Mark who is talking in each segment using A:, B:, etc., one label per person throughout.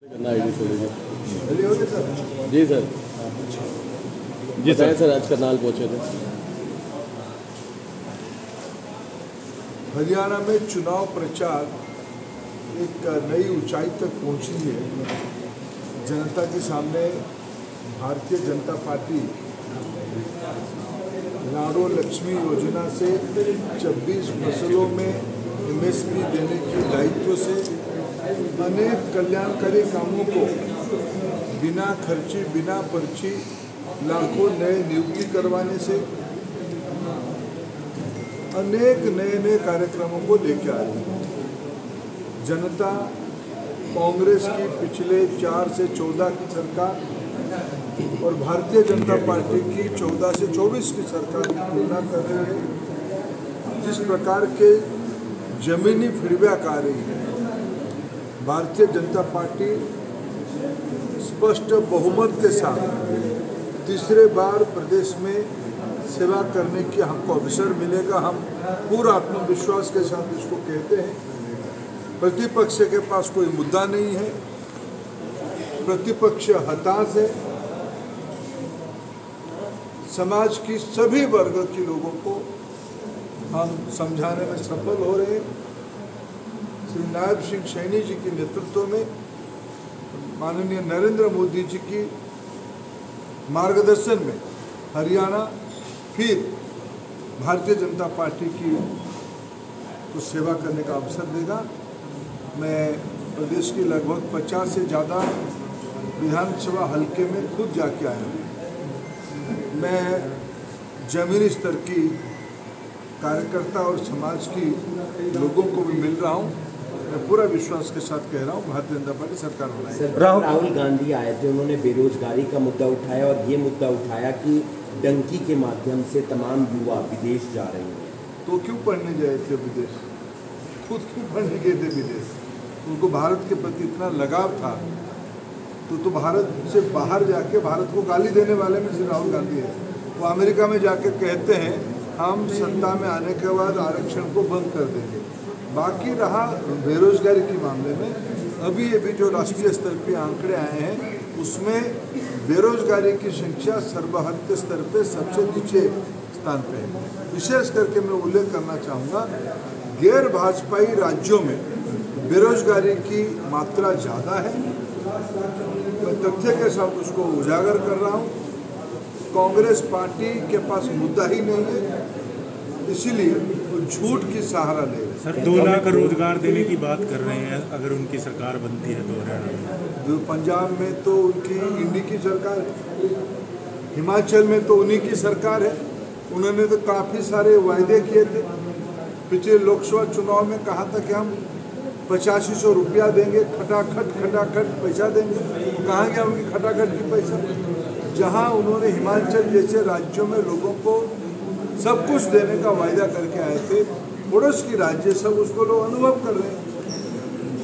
A: जी sir. जी sir आज करनाल पहुँचे थे।
B: हरियाणा में चुनाव प्रचार एक नई ऊंचाई तक पहुंची है। जनता के सामने भारतीय जनता पार्टी लाडो लक्ष्मी योजना से 26 फसलों में MSP देने के दायित्व से अनेक कल्याणकारी कामों को बिना खर्ची बिना पर्ची लाखों नए नियुक्ति करवाने से अनेक नए कार्यक्रमों को लेकर आ रही है। जनता कांग्रेस की पिछले 4 से 14 की सरकार और भारतीय जनता पार्टी की 14 से 24 की सरकार की तुलना कर रही है। जिस प्रकार के जमीनी फीडबैक आ रही है, भारतीय जनता पार्टी स्पष्ट बहुमत के साथ तीसरे बार प्रदेश में सेवा करने की हमको अवसर मिलेगा। हम पूरा आत्मविश्वास के साथ इसको कहते हैं। प्रतिपक्ष के पास कोई मुद्दा नहीं है, प्रतिपक्ष हताश है। समाज की सभी वर्ग के लोगों को हम समझाने में सफल हो रहे हैं। श्री नायब सिंह सैनी जी के नेतृत्व में माननीय नरेंद्र मोदी जी की मार्गदर्शन में हरियाणा फिर भारतीय जनता पार्टी की तो सेवा करने का अवसर देगा। मैं प्रदेश की लगभग 50 से ज़्यादा विधानसभा हलके में खुद जाके आया हूँ। मैं जमीनी स्तर की कार्यकर्ता और समाज की लोगों को भी मिल रहा हूँ। मैं पूरा विश्वास के साथ कह रहा हूँ, भारतीय जनता पार्टी सरकार बनाएगी।
C: राहुल गांधी आए थे, उन्होंने बेरोजगारी का मुद्दा उठाया और ये मुद्दा उठाया कि डंकी के माध्यम से तमाम युवा विदेश जा रहे हैं।
B: तो क्यों पढ़ने गए थे विदेश? खुद क्यों पढ़ने गए थे विदेश? उनको भारत के प्रति इतना लगाव था तो भारत से बाहर जाके भारत को गाली देने वाले में से राहुल गांधी है। वो अमेरिका में जाके कहते हैं हम सत्ता में आने के बाद आरक्षण को बंद कर देंगे। बाकी रहा बेरोजगारी के मामले में, अभी जो राष्ट्रीय स्तर पे आंकड़े आए हैं उसमें बेरोजगारी की संख्या सर्वभारतीय स्तर पे सबसे नीचे स्थान पे है। विशेष करके मैं उल्लेख करना चाहूँगा, गैर भाजपाई राज्यों में बेरोजगारी की मात्रा ज़्यादा है। मैं तथ्य के साथ उसको उजागर कर रहा हूँ। कांग्रेस पार्टी के पास मुद्दा ही नहीं है, इसीलिए वो झूठ की सहारा ले रहे।
D: सर 2 लाख रोजगार देने की बात कर रहे हैं अगर उनकी सरकार बनती है तो हरियाणा में।
B: पंजाब में तो उनकी इंडी की सरकार है, हिमाचल में तो उन्हीं की सरकार है। उन्होंने तो काफ़ी सारे वायदे किए थे। पिछले लोकसभा चुनाव में कहा था कि हम 8500 रुपया देंगे, खटाखट पैसा देंगे। तो कहाँ गया उनकी खटाखट की पैसा? जहाँ उन्होंने हिमाचल जैसे राज्यों में लोगों को सब कुछ देने का वायदा करके आए थे, पड़ोस की राज्य सब उसको लोग अनुभव कर रहे हैं।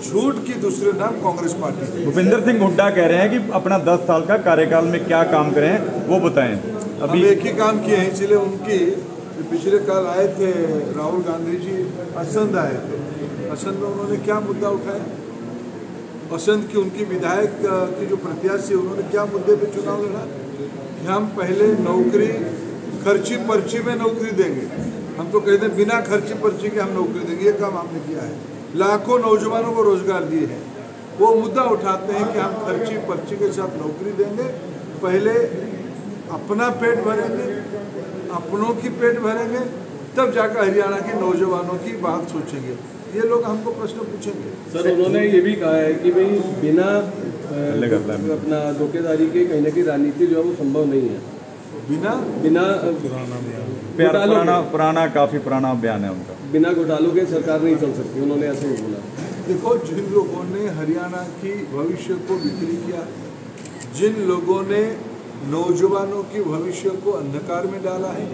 B: झूठ की दूसरे नाम कांग्रेस पार्टी।
E: भूपेंद्र सिंह हुड्डा कह रहे हैं कि अपना 10 साल का कार्यकाल में क्या काम करें वो बताएं।
B: अभी एक ही काम किए हैं, इसलिए उनकी पिछले कल आए थे राहुल गांधी जी, असंध आए थे। असंध में उन्होंने क्या मुद्दा उठाया? असंध की उनकी विधायक की जो प्रत्याशी, उन्होंने क्या मुद्दे पे चुनाव लड़ा कि हम पहले नौकरी खर्ची पर्ची में नौकरी देंगे। हम तो कहते हैं बिना खर्ची पर्ची के हम नौकरी देंगे। ये काम हमने किया है, लाखों नौजवानों को रोजगार दिए हैं। वो मुद्दा उठाते हैं कि हम खर्ची पर्ची के साथ नौकरी देंगे, पहले अपना पेट भरेंगे, अपनों की पेट भरेंगे, तब जाकर हरियाणा के नौजवानों की बात सोचेंगे। ये लोग हमको प्रश्न पूछेंगे।
A: सर उन्होंने ये भी कहा है कि भाई बिना अपना धोखेधारी के कहीं ना कहीं राजनीति जो है वो संभव नहीं है। बिना
E: काफी पुराना बयान है उनका।
A: बिना घोटालों के सरकार नहीं चल सकती, उन्होंने ऐसे ही बोला।
B: देखो, जिन लोगों ने हरियाणा की भविष्य को बिक्री किया, जिन लोगों ने नौजवानों की भविष्य को अंधकार में डाला है,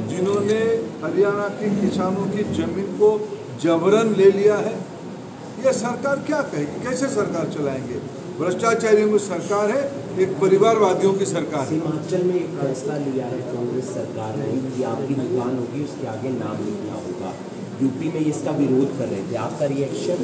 B: जिन्होंने हरियाणा के किसानों की जमीन को जबरन ले लिया है, ये सरकार क्या कहेगी? कैसे सरकार चलाएंगे? भ्रष्टाचारियों की सरकार है, एक परिवारवादियों की सरकार है।
C: हिमाचल में एक फैसला लिया है कांग्रेस सरकार ने कि आपकी दुकान होगी उसके आगे नाम लिखना होगा। यूपी में इसका विरोध कर रहे थे, आपका रिएक्शन?